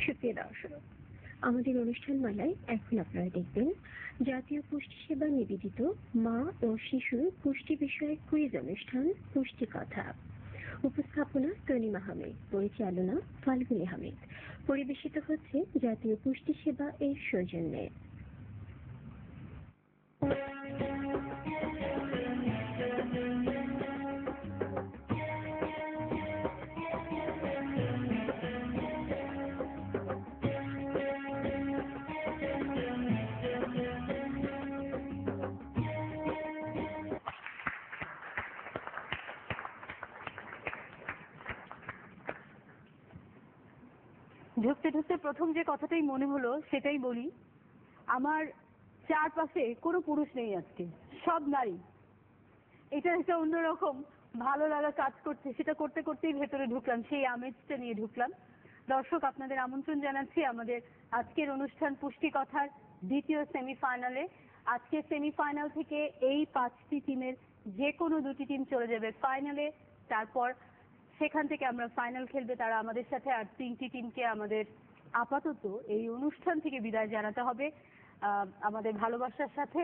সুপ্রিয় দর্শক, আমাদের অনুষ্ঠান মালায় এখন আপনারা দেখবেন জাতীয় পুষ্টি সেবা নিবেদিত মা ও শিশুর পুষ্টি বিষয়ক কুইজ অনুষ্ঠান পুষ্টি কথা। উপস্থাপনা তনিমা আহমেদ, পরিচালনা ফাল্গুনী আহমেদ। পরিবেশিত হচ্ছে জাতীয় পুষ্টি সেবা এর সৌজন্যে। ঢুকতে ঢুকতে প্রথম যে কথাটাই মনে হলো সেটাই বলি। আমার চারপাশে কোনো পুরুষ নেই, আজকে সব নারী। এটা একটা অন্যরকম ভালো লাগা কাজ করছে, সেটা করতে করতেই ভেতরে ঢুকলাম, সেই আমেজটা নিয়ে ঢুকলাম। দর্শক, আপনাদের আমন্ত্রণ জানাচ্ছি আমাদের আজকের অনুষ্ঠান পুষ্টি কথার দ্বিতীয় সেমিফাইনালে। আজকে সেমিফাইনাল থেকে এই 5টি টিমের যে কোনো 2টি টিম চলে যাবে ফাইনালে। তারপর সেখান থেকে আমরা ফাইনাল খেলবে তারা আমাদের সাথে, আর 3টি টিমকে আমাদের আপাতত এই অনুষ্ঠান থেকে বিদায় জানাতে হবে আমাদের ভালোবাসার সাথে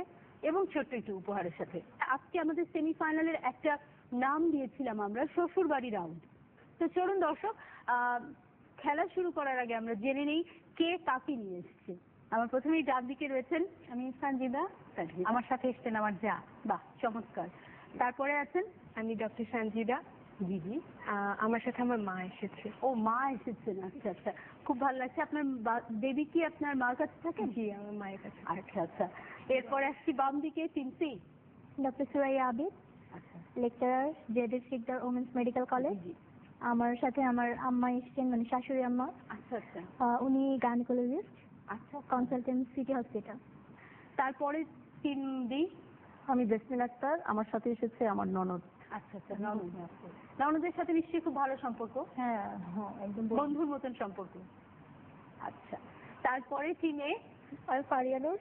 এবং ছোট্ট একটু উপহারের সাথে। আজকে আমাদের সেমিফাইনালের একটা নাম দিয়েছিলাম আমরা শ্বশুরবাড়ি রাউন্ড। তো চলুন দর্শক, খেলা শুরু করার আগে আমরা জেনে নেই কে কাকে নিয়ে এসছে। আমার প্রথমেই ডাক দিকে রয়েছেন আমি সঞ্জিদা, আমার সাথে এসছেন আমার যা। বাহ, চমৎকার। তারপরে আছেন আমি ডক্টর সঞ্জিদা দিদি, আমার সাথে আমার মা এসেছে। ও মা এসেছেন, আচ্ছা আচ্ছা, খুব ভালো লাগছে। আপনার বেবি কি আপনার মার কাছে থাকে? জি, আমার মায়ের কাছে। আচ্ছা আচ্ছা। এরপরে আসছি বাম দিকে, তিনসি ডক্টর সুরাইয়া আবিদ, আচ্ছা, লেকচারার জেডেস সিকদার ওমেন্স মেডিকেল কলেজ। আমার সাথে আমার আম্মা এসেছেন, মানে শাশুড়ি আম্মা। আচ্ছা আচ্ছা, উনি গাইনোকোলজিস্ট, আচ্ছা কনসালটেন্ট সিটি হসপিটাল। তারপরে তিন দি, আমি জেসমিন আক্তার, আমার সাথে এসেছে আমার ননদ। আচ্ছা আচ্ছা, ননদ। ননদের সাথে নিশ্চয়ই খুব ভালো সম্পর্ক? হ্যাঁ হ্যাঁ, একদম বন্ধুর মতন সম্পর্ক। আচ্ছা, তারপরে টিমে আর ফারিয়ানুর,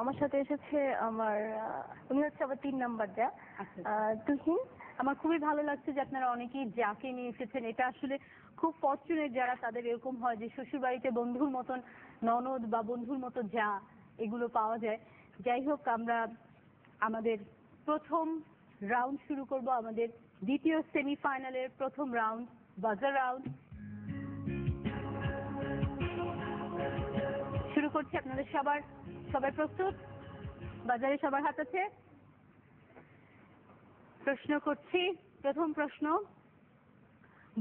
আমার সাথে এসেছে আমার উনি হচ্ছে আবার 3 নাম্বার যা। আচ্ছা, তুহিন। আমার খুবই ভালো লাগছে যে আপনারা অনেকেই যাকে নিয়ে এসেছেন। এটা আসলে খুব ফরচুনেট যারা, তাদের এরকম হয় যে শ্বশুর বাড়িতে বন্ধুর মতন ননদ বা বন্ধুর মতো যা এগুলো পাওয়া যায়। যাই হোক, আমরা আমাদের প্রথম রাউন্ড শুরু করব, আমাদের দ্বিতীয় সেমিফাইনালের প্রথম রাউন্ড, বাজার রাউন্ড শুরু করছি। আপনাদের সবাই প্রস্তুত? বাজারে সবার হাত আছে? প্রশ্ন করছি, প্রথম প্রশ্ন,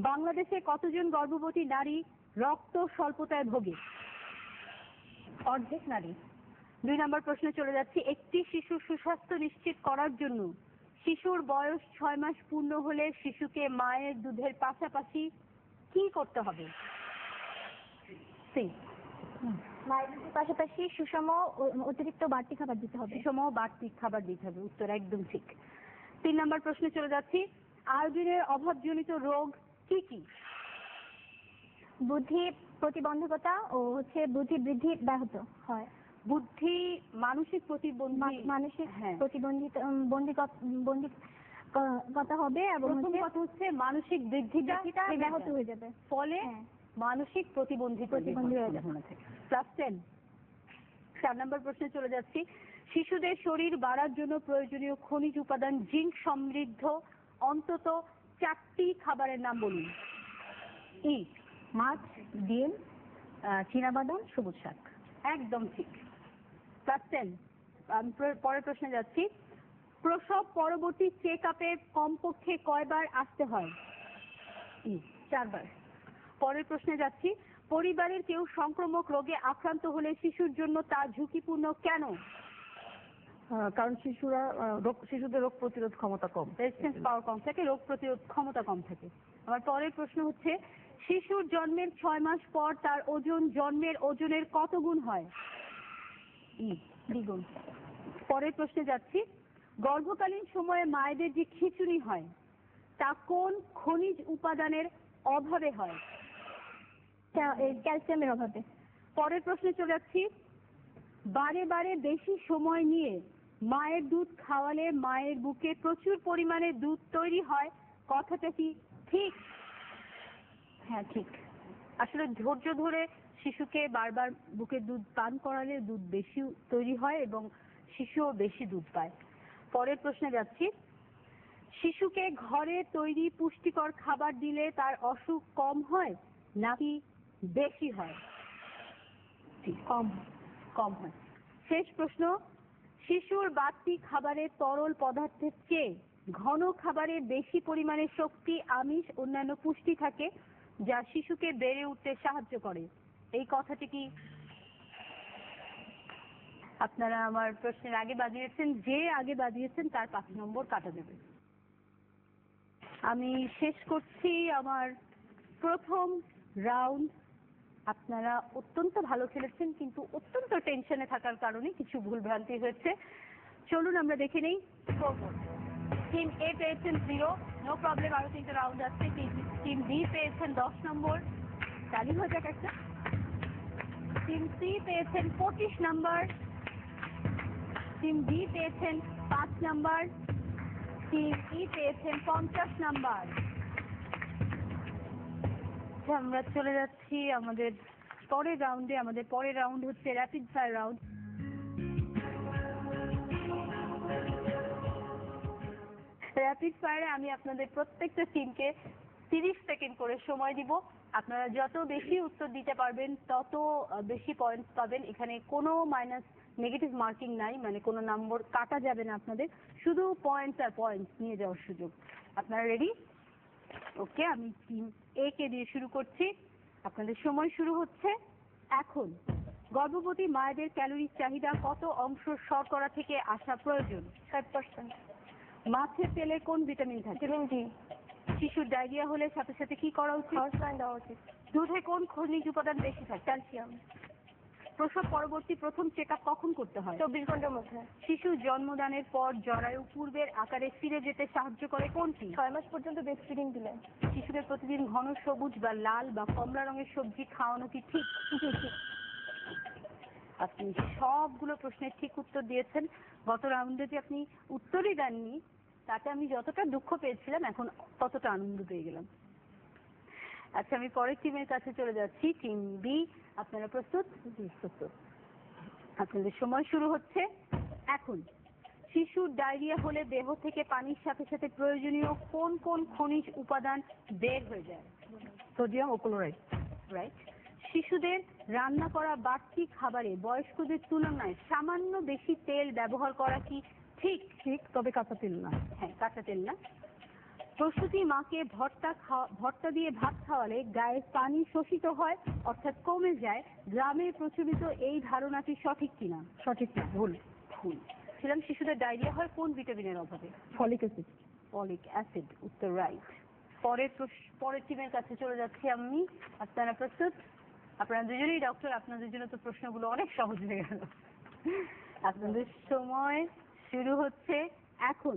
বাংলাদেশে কতজন গর্ভবতী নারী রক্ত স্বল্পতায় ভোগে? অর্ধেক নারী। 2 নম্বর প্রশ্নে চলে যাচ্ছি, একটি শিশুর সুস্বাস্থ্য নিশ্চিত করার জন্য শিশুর বয়স 6 মাস পূর্ণ হলে শিশুকে মায়ের দুধের পাশাপাশি কি করতে হবে? সি, মায়ের দুধের পাশাপাশি সুষম অতিরিক্ত বাড়তি খাবার দিতে হবে। সুষম বাড়তি খাবার দিতে হবে, উত্তর একদম ঠিক। 3 নম্বর প্রশ্নে চলে যাচ্ছি, আয়োডিনের অভাবজনিত রোগ কি কি? বুদ্ধি প্রতিবন্ধকতা ও বুদ্ধি বৃদ্ধি ব্যাহত হয়। বুদ্ধি, মানসিক প্রতিবন্ধী, মানসিক হ্যাঁ, বন্দিকতা হবে এবং প্রথম কথা হচ্ছে মানসিক বৃদ্ধিটা ব্যাহত হয়ে যাবে, ফলে মানসিক প্রতিবন্ধী হয়ে যাবে। ক্লাস 10। 4 নম্বর প্রশ্নে চলে যাচ্ছি, শিশুদের শরীর বাড়ার জন্য প্রয়োজনীয় খনিজ উপাদান জিঙ্ক সমৃদ্ধ অন্তত 4টি খাবারের নাম বলুন। ই, মাছ, ডিম, চীনাবাদাম, সবুজ শাক। একদম ঠিক। ক্লাস 10। আমি পরের প্রশ্নে যাচ্ছি, প্রসব পরবর্তী চেক আপে কমপক্ষে কয়বার আসতে হয়? 4 বার। পরের প্রশ্নে যাচ্ছি, পরিবারের কেউ সংক্রামক রোগে আক্রান্ত হলে শিশুর জন্য তা ঝুঁকিপূর্ণ কেন? কারণ শিশুদের রোগ প্রতিরোধ ক্ষমতা কম, রেজিস্ট্যান্স পাওয়ার কম থাকে, রোগ প্রতিরোধ ক্ষমতা কম থাকে। আমার পরের প্রশ্ন হচ্ছে, শিশুর জন্মের 6 মাস পর তার ওজন জন্মের ওজনের কত গুণ হয়? দ্বিগুণ। পরের প্রশ্নে যাচ্ছি, গর্ভকালীন সময়ে মায়েদের যে খিঁচুনি হয় তা কোন খনিজ উপাদানের অভাবে হয়? ক্যালসিয়ামের অভাবে। পরের প্রশ্নে চলে যাচ্ছি, বারে বারে বেশি সময় নিয়ে মায়ের দুধ খাওয়ালে মায়ের বুকে প্রচুর পরিমাণে দুধ তৈরি হয়, কথাটা কি ঠিক? হ্যাঁ ঠিক। আসলে ধৈর্য ধরে শিশুকে বারবার বুকের দুধ পান করালে দুধ বেশি তৈরি হয় এবং শিশুও বেশি দুধ পায়। পরের প্রশ্নে যাচ্ছি। শিশুকে ঘরে তৈরি পুষ্টিকর খাবার দিলে তার অসুখ কম হয় নাকি বেশি হয়? কম হয়। শেষ প্রশ্ন। শিশুর বাড়তি খাবারে তরল পদার্থের চেয়ে ঘন খাবারে বেশি পরিমাণে শক্তি, আমিষ, অন্যান্য পুষ্টি থাকে যা শিশুকে বেড়ে উঠতে সাহায্য করে। এই কথাটি কি? আপনারা আমার প্রশ্নের আগে বাজিয়েছেন, যে আগে বাজিয়েছেন তার 5 নম্বর কাটা যাবে। আমি শেষ করছি আমার প্রথম রাউন্ড। আপনারা অত্যন্ত ভালো খেলেছেন, কিন্তু অত্যন্ত টেনশনে থাকার কারণে কিছু ভুলভ্রান্তি হয়েছে। চলুন আমরা দেখে নেই। টিম এ পেয়েছেন 0, নো প্রবলেম, আরো 3টে রাউন্ড আছে। টিম বি পেয়েছেন 10 নম্বর, তালি হয়ে যাক একটা। টিম সি পেয়েছেন 25 নম্বর, টিম ডি পেয়েছেন 5 নম্বর, টিম ই পেয়েছেন 50 নম্বর। আমরা চলে যাচ্ছি আমাদের পরের রাউন্ডে। আমাদের পরের রাউন্ড হচ্ছে র্যাপিড ফায়ার রাউন্ড। র্যাপিড ফায়ারে আমি আপনাদের প্রত্যেকটা টিমকে 30 সেকেন্ড করে সময় দিব। আপনারা যত বেশি উত্তর দিতে পারবেন তত বেশি পয়েন্টস পাবেন। এখানে কোনো মাইনাস নেগেটিভ মার্কিং নাই, মানে কোনো নম্বর কাটা যাবে না আপনাদের, শুধু পয়েন্টস আর পয়েন্টস নিয়ে যাওয়ার সুযোগ। আপনারা রেডি? ওকে, আমি টিম এ কে দিয়ে শুরু করছি। আপনাদের সময় শুরু হচ্ছে এখন। গর্ভবতী মায়েদের ক্যালোরির চাহিদা কত অংশ শর্করা থেকে আসা প্রয়োজন? 60%। মাছের তেলে কোন ভিটামিন থাকে? Vitamin D. শিশুর ডায়রিয়া হলে সাথে সাথে কি করা উচিত? হর্সলাইন দেওয়া উচিত। দুধে কোন খনিজ উপাদান বেশি থাকে? ক্যালসিয়াম। প্রসব পরবর্তী প্রথম চেক আপ কখন করতে হয়? 24 ঘন্টার মধ্যে। শিশু জন্মদানের পর জরায়ু পূর্বের আকারে ফিরে যেতে সাহায্য করে কোনটি? 6 মাস পর্যন্ত ব্রেস্ট ফিডিং দিলে। শিশুদের প্রতিদিন ঘন সবুজ বা লাল বা কমলা রঙের সবজি খাওয়ানো কি ঠিক? আপনি সবগুলো প্রশ্নের ঠিক উত্তর দিয়েছেন। গত রাউন্ডে যে আপনি উত্তরই দেননি তাতে আমি যতটা দুঃখ পেয়েছিলাম এখন ততটা আনন্দ পেয়ে গেলাম। আচ্ছা, আমি পরের টিমের কাছে চলে যাচ্ছি। টিম বি, আপনারা প্রস্তুত? প্রস্তুত। আপনাদের সময় শুরু হচ্ছে এখন। শিশুর ডায়রিয়া হলে দেহ থেকে পানির সাথে সাথে প্রয়োজনীয় কোন কোন খনিজ উপাদান বের হয়ে যায়? সোডিয়াম ও ক্লোরাইড। রাইট। শিশুদের রান্না করা বাড়তি খাবারে বয়স্কদের তুলনায় সামান্য বেশি তেল ব্যবহার করা কি ঠিক? ঠিক, তবে কাঁচা তেল না। হ্যাঁ, কাঁচা তেল না। প্রসূতি মাকে ভর্তা দিয়ে ভাত খাওয়ালে গায়ের পানি শোষিত হয় অর্থাৎ কমে যায়। গ্রামে প্রচলিত এই ধারণাটি সঠিক কিনা? সঠিক না, ভুল। ভুল। শিশুদের ডায়রিয়া হয় কোন ভিটামিনের অভাবে? Folic acid. ফলিক অ্যাসিড, উত্তর রাইট। পরের টিমের কাছে চলে যাচ্ছি আমি। আপনারা প্রস্তুত? আপনারা দুজনেই ডক্টর, আপনাদের জন্য তো প্রশ্নগুলো অনেক সহজ হয়ে গেল। আপনাদের সময় শুরু হচ্ছে এখন।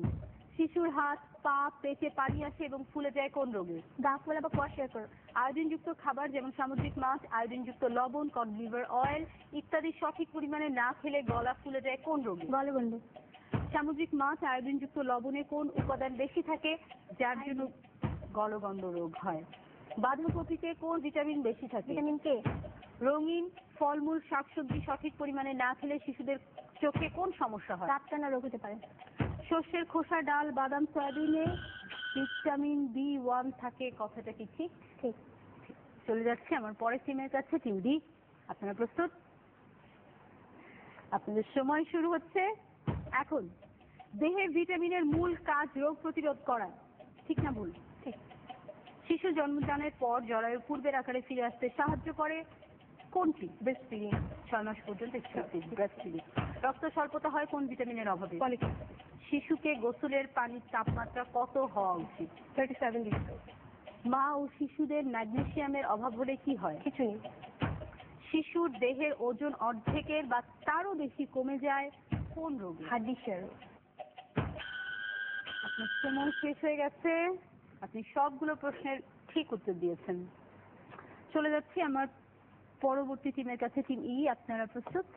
শিশুর হাত, পা, পেটে পানি আসে এবং ফুলে যায় কোন রোগে? গা ফোলা বা কোয়াশিয়াকর। আয়োডিনযুক্ত খাবার যেমন সামুদ্রিক মাছ, আয়োডিনযুক্ত লবণ, কড লিভার অয়েল ইত্যাদি সঠিক পরিমাণে না খেলে গলা ফুলে যায় কোন রোগে? গলগণ্ড। সামুদ্রিক মাছ, আয়োডিনযুক্ত লবণে কোন উপাদান বেশি থাকে যার জন্য গলগণ্ড রোগ হয়? বাঁধাকপিতে কোন ভিটামিন বেশি থাকে? Vitamin K. রঙিন ফলমূল, শাকসবজি সঠিক পরিমাণে না খেলে শিশুদের চোখে কোন সমস্যা হয়? রাতকানা রোগ হতে পারে। শস্যের খোসা, ডাল, বাদাম, সয়াবিনে ভিটামিন B1 থাকে, কথাটা কি ঠিক? ঠিক। চলে যাচ্ছে আমার পরের টিমের কাছে। টিম ডি, আপনারা প্রস্তুত? আপনাদের সময় শুরু হচ্ছে এখন। দেহের ভিটামিনের মূল কাজ রোগ প্রতিরোধ করা, ঠিক না ভুল? ঠিক। শিশু জন্মদানের পর জরায়ু পূর্বের আকারে ফিরে আসতে সাহায্য করে কোনটি? Breast feeding. 6 মাস পর্যন্ত ব্রেস্ট ফিডিং। রক্ত স্বল্পতা হয় কোন ভিটামিনের অভাবে? Folic acid. শিশুকে গোসলের পানির তাপমাত্রা কত হওয়া উচিত? 37 ডিগ্রি। মা ও শিশুদের ম্যাগনেসিয়ামের অভাব হলে কি হয়? কিছুই। শিশুর দেহের ওজন অর্ধেকের বা তারও বেশি কমে যায় কোন রোগে? হার্ডিশিয়া রোগ। আপনার সময় শেষ হয়ে গেছে। আপনি সবগুলো প্রশ্নের ঠিক উত্তর দিয়েছেন। চলে যাচ্ছি আমার পরবর্তী টিমের কাছে। টিম ই, আপনারা প্রস্তুত?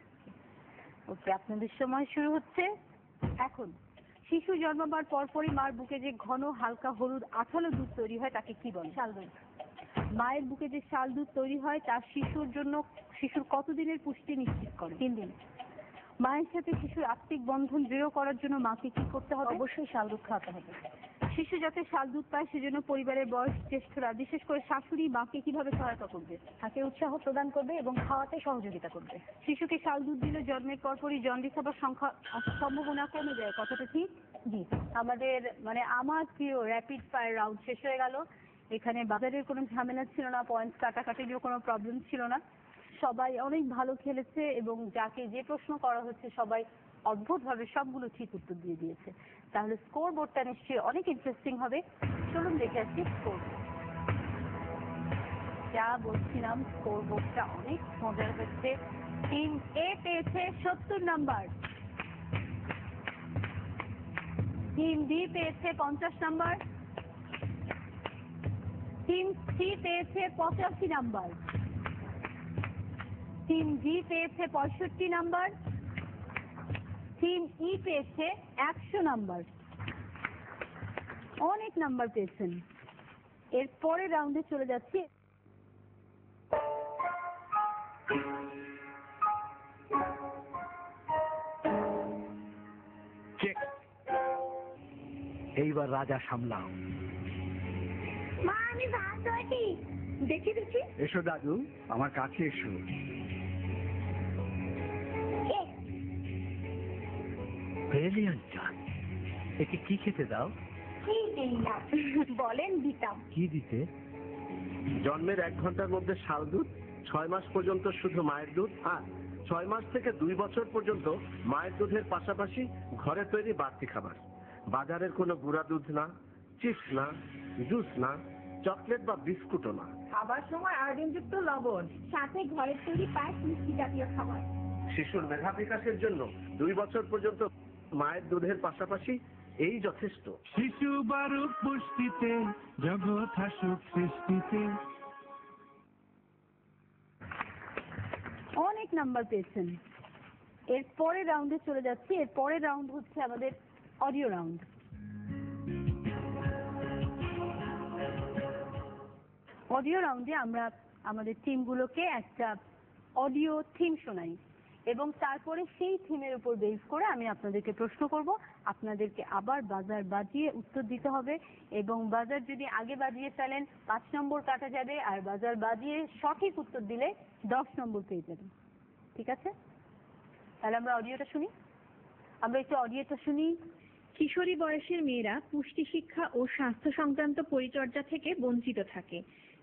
ওকে, আপনাদের সময় শুরু হচ্ছে এখন। শিশু জন্মাবার পরপরই মার বুকে যে ঘন হালকা হলুদ আঠালো দুধ তৈরি হয় তাকে কি বলে? শাল দুধ। মায়ের বুকে যে শাল দুধ তৈরি হয় তা শিশুর কতদিনের পুষ্টি নিশ্চিত করে? 3 দিন। মায়ের সাথে শিশুর আত্মিক বন্ধন দৃঢ় করার জন্য মাকে কি করতে হবে? অবশ্যই শাল দুধ খাওয়াতে হবে। শিশু যাতে শাল দুধ পায় সেজন্য পরিবারের বয়োজ্যেষ্ঠরা বিশেষ করে শাশুড়ি মাকে কিভাবে সহায়তা করবে? তাকে উৎসাহ প্রদান করবে এবং খাওয়াতে সহযোগিতা করবে। শিশুকে শাল দুধ দিলে জন্মের পরপরই জন্ডিস হবার সম্ভাবনা কমে যায়, কথাটা ঠিক? জি। আমাদের আমার প্রিয় র্যাপিড ফায়ার রাউন্ড শেষ হয়ে গেল। এখানে বাজারের কোনো ঝামেলা ছিল না, পয়েন্টস কাটাকাটিরও কোনো প্রবলেম ছিল না। সবাই অনেক ভালো খেলেছে এবং যাকে যে প্রশ্ন করা হচ্ছে সবাই অদ্ভুতভাবে সবগুলো ঠিক উত্তর দিয়ে দিয়েছে। তাহলে স্কোর বোর্ডটা নিশ্চয়ই অনেক ইন্টারেস্টিং হবে। চলুন দেখে আসছি স্কোর। যা বলছিলাম স্কোর বোর্ডটা অনেক মজার হচ্ছে। টিম এ পেয়েছে 70 নাম্বার, টিম বি পেয়েছে 50 নাম্বার, টিম সি পেয়েছে 85 নাম্বার, টিম জি পেয়েছে 65 নাম্বার, টিম ই পেয়েছে 100 নাম্বার। অনেক নাম্বার পেয়েছেন। এর পরের রাউন্ডে চলে যাচ্ছি। চেক। এইবার রাজা সামলাও। মা আমি ভাত ধরেছি। দেখি দেখি। এসো দাদু, আমার কাছে এসো। ব্রিলিয়ান্ট চাঁদ, একে কি খেতে দাও? কি দিলাম? বলেন দিতাম। কি দিতে? জন্মের 1 ঘন্টার মধ্যে শাল দুধ, 6 মাস পর্যন্ত শুধু মায়ের দুধ, আর 6 মাস থেকে 2 বছর পর্যন্ত মায়ের দুধের পাশাপাশি ঘরে তৈরি বাড়তি খাবার। বাজারের কোনো গুঁড়া দুধ না, চিপস না, জুস না, চকলেট বা বিস্কুটও না। খাবার সময় আয়োডিনযুক্ত লবণ, সাথে ঘরের তৈরি পায়েস মিষ্টি জাতীয় খাবার। শিশুর মেধা বিকাশের জন্য 2 বছর পর্যন্ত মায়ের দুধের পাশাপাশি এই যথেষ্ট। শিশু বারুক পুষ্টিতে, জগৎ হাসুক সৃষ্টিতে। অনেক নাম্বার পেয়েছেন। এর পরের রাউন্ডে চলে যাচ্ছি। এর পরের রাউন্ড হচ্ছে আমাদের অডিও রাউন্ড। অডিও রাউন্ডে আমরা আমাদের টিমগুলোকে একটা অডিও থিম শোনাই এবং তারপরে সেই থিমের উপর বেস করে আমি আপনাদেরকে প্রশ্ন করব। আপনাদেরকে আবার বাজার বাজিয়ে উত্তর দিতে হবে এবং বাজার যদি আগে বাজিয়ে ফেলেন 5 নম্বর কাটা যাবে, আর বাজার বাজিয়ে সঠিক উত্তর দিলে 10 নম্বর পেয়ে যাবেন। ঠিক আছে? তাহলে আমরা অডিওটা শুনি। কিশোরী বয়সের মেয়েরা পুষ্টি শিক্ষা ও স্বাস্থ্য সংক্রান্ত পরিচর্যা থেকে বঞ্চিত থাকে।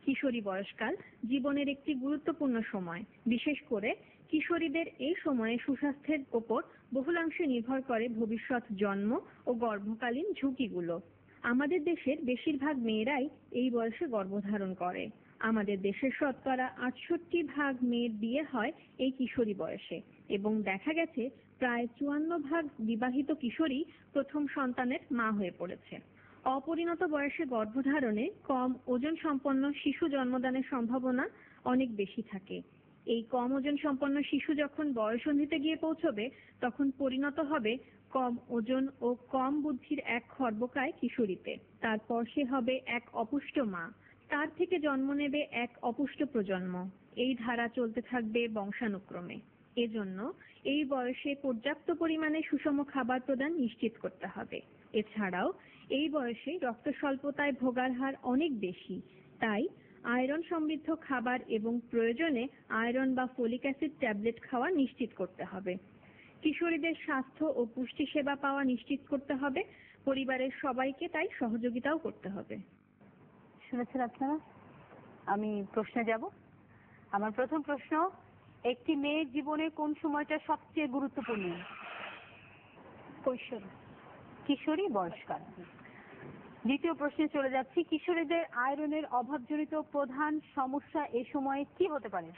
কিশোরী বয়সকাল জীবনের একটি গুরুত্বপূর্ণ সময়। বিশেষ করে কিশোরীদের এই সময়ে সুস্বাস্থ্যের ওপর বহুলাংশে নির্ভর করে ভবিষ্যৎ জন্ম ও গর্ভকালীন ঝুঁকিগুলো। আমাদের দেশের বেশিরভাগ মেয়েরাই এই বয়সে গর্ভধারণ করে। আমাদের দেশের শতকরা 68% মেয়ের বিয়ে হয় এই কিশোরী বয়সে এবং দেখা গেছে প্রায় 54% বিবাহিত কিশোরী প্রথম সন্তানের মা হয়ে পড়েছে। অপরিণত বয়সে গর্ভধারণে কম ওজন সম্পন্ন শিশু জন্মদানের সম্ভাবনা অনেক বেশি থাকে। এই কম ওজন সম্পন্ন শিশু যখন বয়ঃসন্ধিতে গিয়ে পৌঁছবে তখন পরিণত হবে কম ওজন ও কম বুদ্ধির এক খর্বকায় কিশোরীতে। তারপর সে হবে এক অপুষ্ট মা, তার থেকে জন্ম নেবে এক অপুষ্ট প্রজন্ম। এই ধারা চলতে থাকবে বংশানুক্রমে। এজন্য এই বয়সে পর্যাপ্ত পরিমাণে সুষম খাবার প্রদান নিশ্চিত করতে হবে। এছাড়াও এই বয়সে রক্ত স্বল্পতায় ভোগার হার অনেক বেশি, তাই আয়রন সমৃদ্ধ খাবার এবং প্রয়োজনে আয়রন বা ফলিক অ্যাসিড ট্যাবলেট খাওয়া নিশ্চিত করতে হবে। কিশোরীদের স্বাস্থ্য ও পুষ্টি সেবা পাওয়া নিশ্চিত করতে হবে। পরিবারের সবাইকে তাই সহযোগিতাও করতে হবে। শুনেছেন আপনারা? আমি প্রশ্নে যাব। আমার প্রথম প্রশ্ন, একটি মেয়ের জীবনে কোন সময়টা সবচেয়ে গুরুত্বপূর্ণ? কৈশোর। কিশোরী বয়সকাল। দ্বিতীয় প্রশ্নে চলে যাচ্ছি। কিশোরীদের আয়রনের অভাবজনিত প্রধান সমস্যা এই সময়ে কি হতে পারে?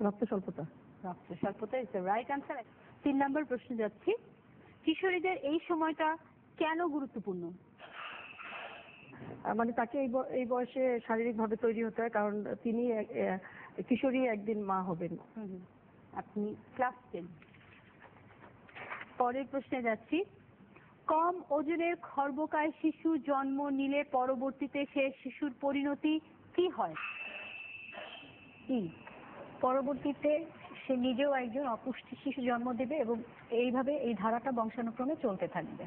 রক্ত স্বল্পতা। রক্ত স্বল্পতা ইজ দ্য রাইট আনসার। 3 নম্বর প্রশ্নে যাচ্ছি। কিশোরীদের এই সময়টা কেন গুরুত্বপূর্ণ? মানে তাকে এই বয়সে শারীরিকভাবে তৈরি হতে হয়, কারণ তিনি কিশোরী একদিন মা হবেন। আপনি ক্লাস 10। পরের প্রশ্নে যাচ্ছি। কম ওজনের খর্বকায় শিশু জন্ম নিলে পরবর্তীতে সে শিশুর পরিণতি কি হয়? পরবর্তীতে সে নিজেও একজন অপুষ্টি শিশু জন্ম দেবে এবং এইভাবে এই ধারাটা বংশানুক্রমে চলতে থাকবে।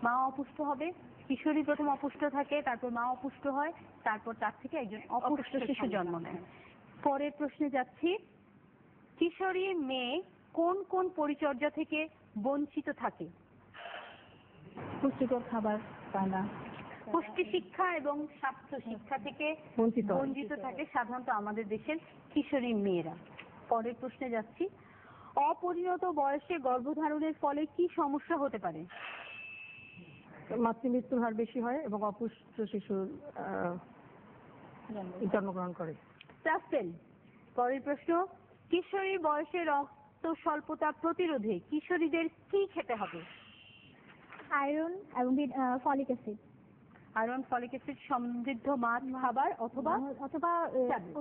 মা অপুষ্ট হবে, কিশোরী প্রথম অপুষ্ট থাকে, তারপর মা অপুষ্ট হয়, তারপর তার থেকে একজন অপুষ্ট শিশু জন্ম নেয়। পরের প্রশ্নে যাচ্ছি, কিশোরী মেয়ে কোন কোন পরিচর্যা থেকে বঞ্চিত থাকে? পুষ্টিকর খাবার পায় না, পুষ্টি শিক্ষা এবং স্বাস্থ্য শিক্ষা থেকে বঞ্চিত থাকে সাধারণত আমাদের দেশের কিশোরী মেয়েরা। পরের প্রশ্নে যাচ্ছি, অপরিণত বয়সে গর্ভধারণের ফলে কি সমস্যা হতে পারে? মাতৃমৃত্যুর হার বেশি হয় এবং অপুষ্ট শিশুর জন্মগ্রহণ করে। প্লাস্টেন। পরের প্রশ্ন, কিশোরী বয়সে রক্ত স্বল্পতা প্রতিরোধে কিশোরীদের কি খেতে হবে? আয়রন এবং folic acid, iron folic acid সমৃদ্ধ মাছ খাবার অথবা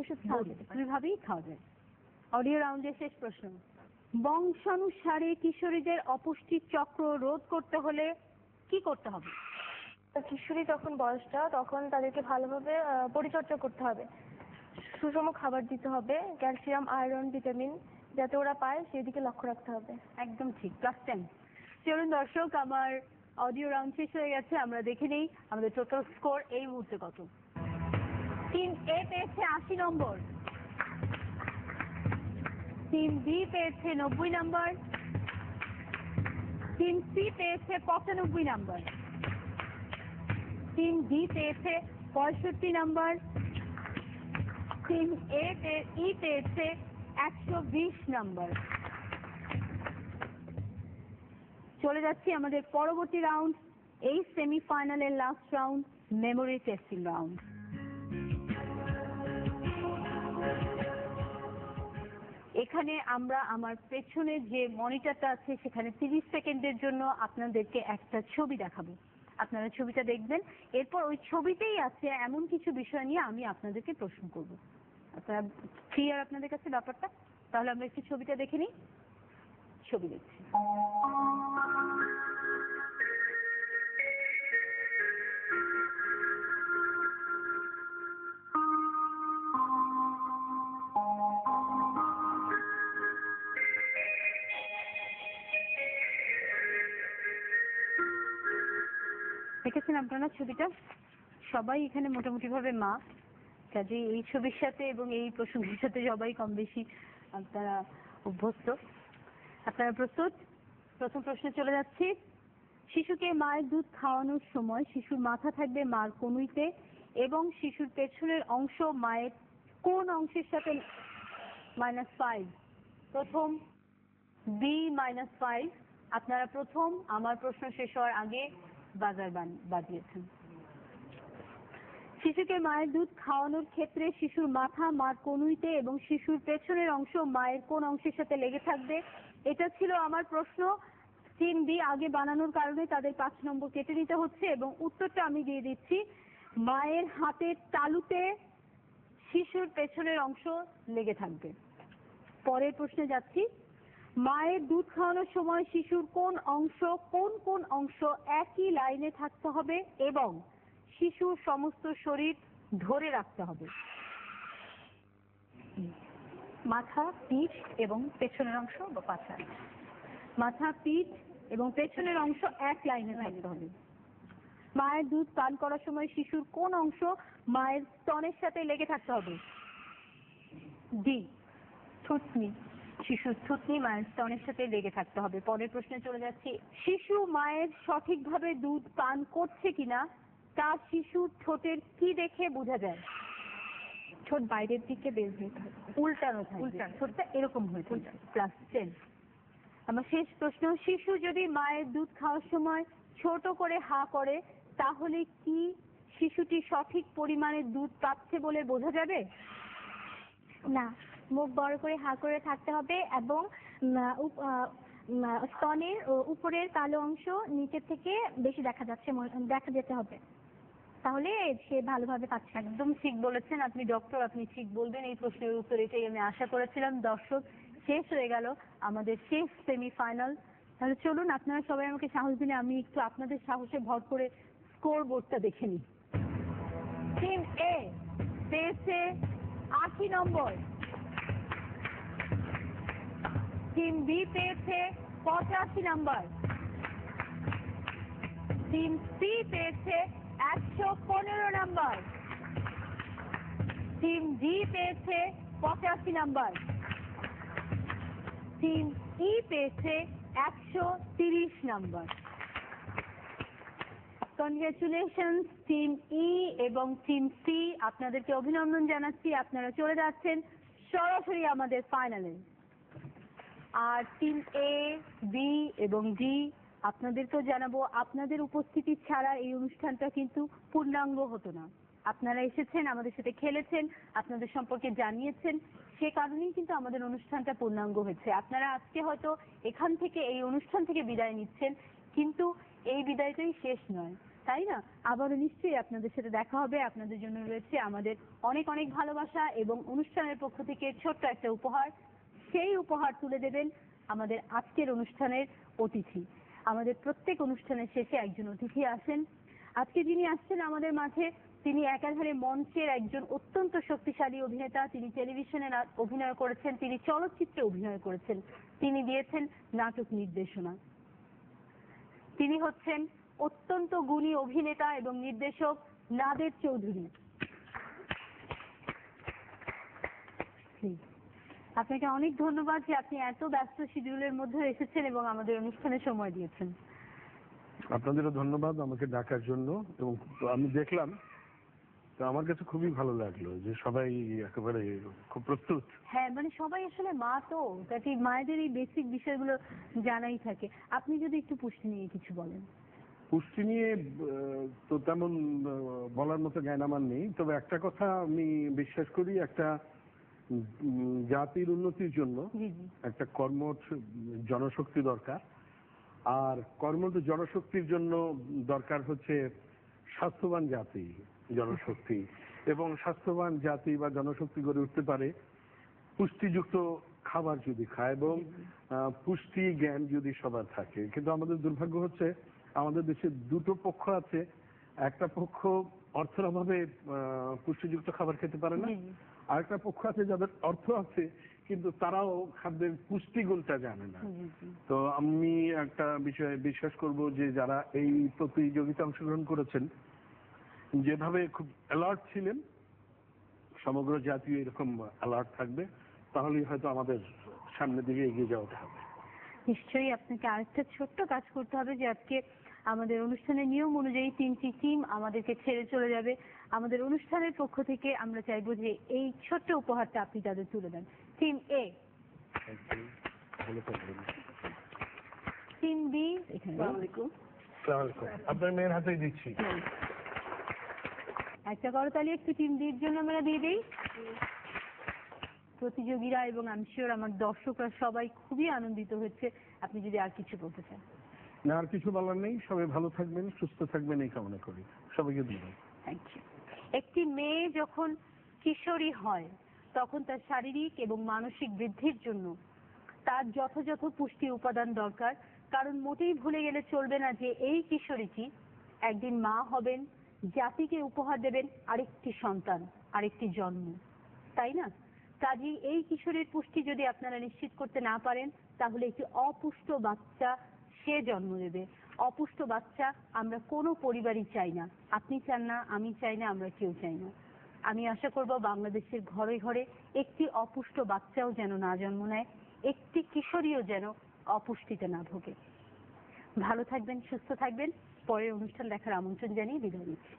ওষুধ খাওয়া যেতে পারে। দুইভাবেই খাওয়া যায়। অডিও রাউন্ডের শেষ প্রশ্ন, বংশানুসারে কিশোরীদের অপুষ্টির চক্র রোধ করতে হলে কি করতে হবে? কিশোরী যখন বয়সটা, তখন তাদেরকে ভালোভাবে পরিচর্যা করতে হবে, সুষম খাবার দিতে হবে, ক্যালসিয়াম, আয়রন, ভিটামিন যাতে ওরা পায় সেদিকে লক্ষ্য রাখতে হবে। একদম ঠিক, +10। চলুন দর্শক, আমার অডিও রাউন্ড শেষ হয়ে গেছে, আমরা দেখে নেই আমাদের টোটাল স্কোর এই মুহূর্তে কত। টিম এ পেয়েছে 80 নম্বর, টিম বি পেয়েছে 90 নম্বর, টিম সি পেয়েছে 95 নম্বর, টিম ডি পেয়েছে 65 নম্বর, টিম ই পেয়েছে 120 নম্বর। চলে যাচ্ছি আমাদের পরবর্তী রাউন্ড, এই সেমিফাইনালের last round, memory testing round. এখানে আমরা আমার পেছনে যে মনিটরটা আছে সেখানে 30 সেকেন্ডের জন্য আপনাদেরকে একটা ছবি দেখাবো। আপনারা ছবিটা দেখবেন, এরপর ওই ছবিতেই আছে এমন কিছু বিষয় নিয়ে আমি আপনাদেরকে প্রশ্ন করব। আপনারা ক্লিয়ার আপনাদের কাছে ব্যাপারটা? তাহলে আমরা একটু ছবিটা দেখে নিই। ছবি দেখছি। দেখেছেন আপনারা ছবিটা? সবাই এখানে মোটামুটি ভাবে মা, কাজে এই ছবির সাথে এবং এই প্রসঙ্গের সাথে সবাই কম বেশি আপনারা অভ্যস্ত। আপনারা প্রস্তুত? প্রথম প্রশ্নে চলে যাচ্ছি। শিশুকে মায়ের দুধ খাওয়ানোর সময় শিশুর মাথা থাকবে মার কনুইতে এবং শিশুর পেছনের অংশ মায়ের কোন অংশের সাথে? -5। প্রথম বি -5। আপনারা প্রথম আমার প্রশ্ন শেষ হওয়ার আগে বাজার বাজিয়েছেন। শিশুকে মায়ের দুধ খাওয়ানোর ক্ষেত্রে শিশুর মাথা মার কনুইতে এবং শিশুর পেছনের অংশ মায়ের কোন অংশের সাথে লেগে থাকবে? এটা ছিল আমার প্রশ্ন। টিম বি আগে বানানোর কারণে তাদের 5 নম্বর কেটে নিতে হচ্ছে এবং উত্তরটা আমি দিয়ে দিচ্ছি, মায়ের হাতের তালুতে শিশুর পেছনের অংশ লেগে থাকবে। পরের প্রশ্নে যাচ্ছি। মায়ের দুধ খাওয়ানোর সময় শিশুর কোন অংশ একই লাইনে থাকতে হবে এবং শিশুর সমস্ত শরীর ধরে রাখতে হবে? মাথা, পিঠ এবং পেছনের অংশ বা পাছা। মাথা, পিঠ এবং পেছনের অংশ এক লাইনে থাকতে হবে। মায়ের দুধ পান করার সময় শিশুর কোন অংশ মায়ের স্তনের সাথে লেগে থাকতে হবে? ডি, থুতনি। শিশুর থুতনি মায়ের স্তনের সাথে লেগে থাকতে হবে। পরের প্রশ্নে চলে যাচ্ছি। শিশু মায়ের সঠিকভাবে দুধ পান করছে কিনা তা শিশুর ঠোঁটের কি দেখে বোঝা যায়? ঠোঁট বাইরের দিকে বের হয়ে থাকে, উল্টানো থাকে, ঠোঁটটা এরকম হয়ে থাকে। +10। আমার শেষ প্রশ্ন। শিশু যদি মায়ের দুধ খাওয়ার সময় ছোট করে হা করে তাহলে কি শিশুটি সঠিক পরিমাণে দুধ পাচ্ছে বলে বোঝা যাবে? না, মুখ বড় করে হা করে থাকতে হবে এবং স্তনের উপরের কালো অংশ নিচে থেকে বেশি দেখা যেতে হবে, তাহলে সে ভালোভাবে পাচ্ছে। একদম ঠিক বলেছেন আপনি ডক্টর, আপনি ঠিক বলবেন এই প্রশ্নের উত্তর, এটাই আমি আশা করেছিলাম। দর্শক, শেষ হয়ে গেল আমাদের শেষ সেমিফাইনাল। তাহলে চলুন আপনারা সবাই আমাকে সাহস দিলে আমি একটু আপনাদের সাহসে ভর করে স্কোর বোর্ডটা দেখে নিই। টিম এ পেয়েছে পেয়েছে 80 নম্বর, টিম বি পেয়েছে 85 নম্বর, টিম সি পেয়েছে 115 নম্বর, টিম ডি পেয়েছে 85 নম্বর, টিম ই পেয়েছে 130 নম্বর। কনগ্রেচুলেশনস টিম ই এবং টিম সি, আপনাদেরকে অভিনন্দন জানাচ্ছি। আপনারা চলে যাচ্ছেন সরাসরি আমাদের ফাইনালে। আর টিম এ, বি এবং ডি, আপনাদেরকেও জানাবো আপনাদের উপস্থিতি ছাড়া এই অনুষ্ঠানটা কিন্তু পূর্ণাঙ্গ হতো না। আপনারা এসেছেন, আমাদের সাথে খেলেছেন, আপনাদের সম্পর্কে জানিয়েছেন, সে কারণেই কিন্তু আমাদের অনুষ্ঠানটা পূর্ণাঙ্গ হয়েছে। আপনারা আজকে হয়তো এখান থেকে এই অনুষ্ঠান থেকে বিদায় নিচ্ছেন, কিন্তু এই বিদায়টাই শেষ নয়, তাই না? আবারও নিশ্চয়ই আপনাদের সাথে দেখা হবে। আপনাদের জন্য রয়েছে আমাদের অনেক অনেক ভালোবাসা এবং অনুষ্ঠানের পক্ষ থেকে ছোট্ট একটা উপহার। সেই উপহার তুলে দেবেন আমাদের আজকের অনুষ্ঠানের অতিথি। আমাদের প্রত্যেক অনুষ্ঠানের শেষে একজন অতিথি আসেন। আজকে যিনি আসছেন আমাদের মাঝে, তিনি একাধারে মঞ্চের একজন অত্যন্ত শক্তিশালী অভিনেতা। তিনি টেলিভিশনে অভিনয় করেছেন, তিনি চলচ্চিত্রে অভিনয় করেছেন, তিনি দিয়েছেন নাটক নির্দেশনা। তিনি হচ্ছেন অত্যন্ত গুণী অভিনেতা এবং নির্দেশক নাদের চৌধুরী। আপনাকে অনেক ধন্যবাদ যে আপনি এত ব্যস্ত শিডিউলের মধ্যে এসেছেন এবং আমাদের অনুষ্ঠানে সময় দিয়েছেন। আপনাদেরও ধন্যবাদ আমাকে ডাকার জন্য। এবং আমি দেখলাম, তো আমার কাছে খুবই ভালো লাগলো যে সবাই একেবারে খুব প্রস্তুত। হ্যাঁ, মানে সবাই আসলে মা, তো তাকে মায়েদের এই বেসিক বিষয়গুলো জানাই থাকে। আপনি যদি একটু পুষ্টি নিয়ে কিছু বলেন। পুষ্টি নিয়ে তো তেমন বলার মতো জ্ঞান আমার নেই, তবে একটা কথা আমি বিশ্বাস করি, একটা জাতির উন্নতির জন্য একটা কর্মঠ জনশক্তি দরকার। আর কর্মঠ জনশক্তির জন্য দরকার হচ্ছে স্বাস্থ্যবান জাতি, জনশক্তি। এবং স্বাস্থ্যবান জাতি বা জনশক্তি গড়ে উঠতে পারে পুষ্টিযুক্ত খাবার যদি খায় এবং পুষ্টি জ্ঞান যদি সবার থাকে। কিন্তু আমাদের দুর্ভাগ্য হচ্ছে আমাদের দেশে দুটো পক্ষ আছে। একটা পক্ষ অর্থের অভাবে পুষ্টিযুক্ত খাবার খেতে পারে না, আরেকটা পক্ষ আছে যাদের অর্থ আছে কিন্তু তারাও খাদ্যের পুষ্টিগুণটা জানে না। তো আমি একটা বিষয়ে বিশ্বাস করব যে যারা এই প্রতিযোগিতা অংশগ্রহণ করেছেন, যেভাবে খুব অ্যালার্ট ছিলেন, সমগ্র জাতীয় এরকম অ্যালার্ট থাকবে, তাহলেই হয়তো আমাদের সামনের দিকে এগিয়ে যাওয়া হবে। নিশ্চয়ই আপনাকে আরেকটা ছোট্ট কাজ করতে হবে, যে আজকে আমাদের অনুষ্ঠানের নিয়ম অনুযায়ী 3টি টিম আমাদেরকে ছেড়ে চলে যাবে। আমাদের অনুষ্ঠানের পক্ষ থেকে আমরা চাইবো যে এই ছোট্ট উপহারটা আপনি তাদের তুলে দেন। টিম এ, টিম বি, আপনার মেয়ের হাতেই দিচ্ছি। একটা করতালি একটু টিম বির জন্য আমরা দিয়ে দিই। প্রতিযোগীরা এবং আমি শিওর আমার দর্শকরা সবাই খুবই আনন্দিত হচ্ছে। আপনি যদি আর কিছু বলতে চান। না, আর কিছু বলার নেই। সবাই ভালো থাকবেন, সুস্থ থাকবেন, এই কামনা করি। সবাইকে ধন্যবাদ। Thank you. একটি মেয়ে যখন কিশোরী হয় তখন তার শারীরিক এবং মানসিক বৃদ্ধির জন্য তার যথাযথ পুষ্টি উপাদান দরকার। কারণ মোটেই ভুলে গেলে চলবে না যে এই কিশোরীটি একদিন মা হবেন, জাতিকে উপহার দেবেন আরেকটি সন্তান, আরেকটি জন্ম, তাই না? কাজেই এই কিশোরীর পুষ্টি যদি আপনারা নিশ্চিত করতে না পারেন, তাহলে একটি অপুষ্ট বাচ্চা সে জন্ম দেবে। অপুষ্ট বাচ্চা আমরা কোনো পরিবারই চাই না। আপনি চান না, আমি চাই না, আমরা কেউ চাই না। আমি আশা করব বাংলাদেশের ঘরে ঘরে একটি অপুষ্ট বাচ্চাও যেন না জন্ম নেয়, একটি কিশোরীও যেন অপুষ্টিতে না ভোগে। ভালো থাকবেন, সুস্থ থাকবেন। পরের অনুষ্ঠান দেখার আমন্ত্রণ জানিয়ে বিদায় নিচ্ছি।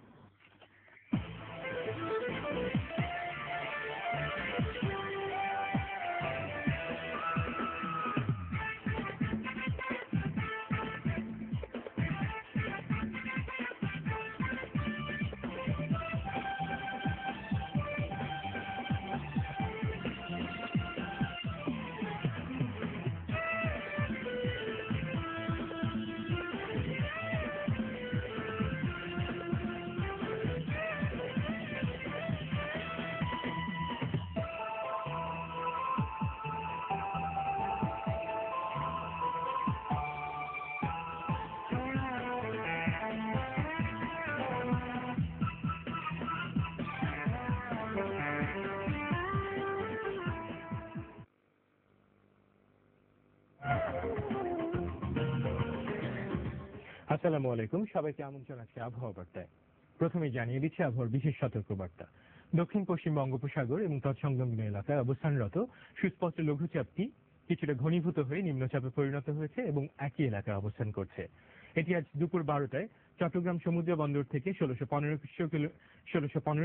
আসসালামু আলাইকুম, সবাইকে আমন্ত্রণ আজকে আবহাওয়া বার্তায়। প্রথমে জানিয়ে দিচ্ছি আবহাওয়ার বিশেষ সতর্কবার্তা। দক্ষিণ পশ্চিম বঙ্গোপসাগর এবং তৎসংলগ্ন এলাকায় অবস্থানরত সুস্পষ্ট লঘুচাপটি কিছুটা ঘনীভূত হয়ে নিম্নচাপে পরিণত হয়েছে এবং একই এলাকায় অবস্থান করছে। এটি আজ দুপুর 12টায় চট্টগ্রাম সমুদ্র বন্দর থেকে 1615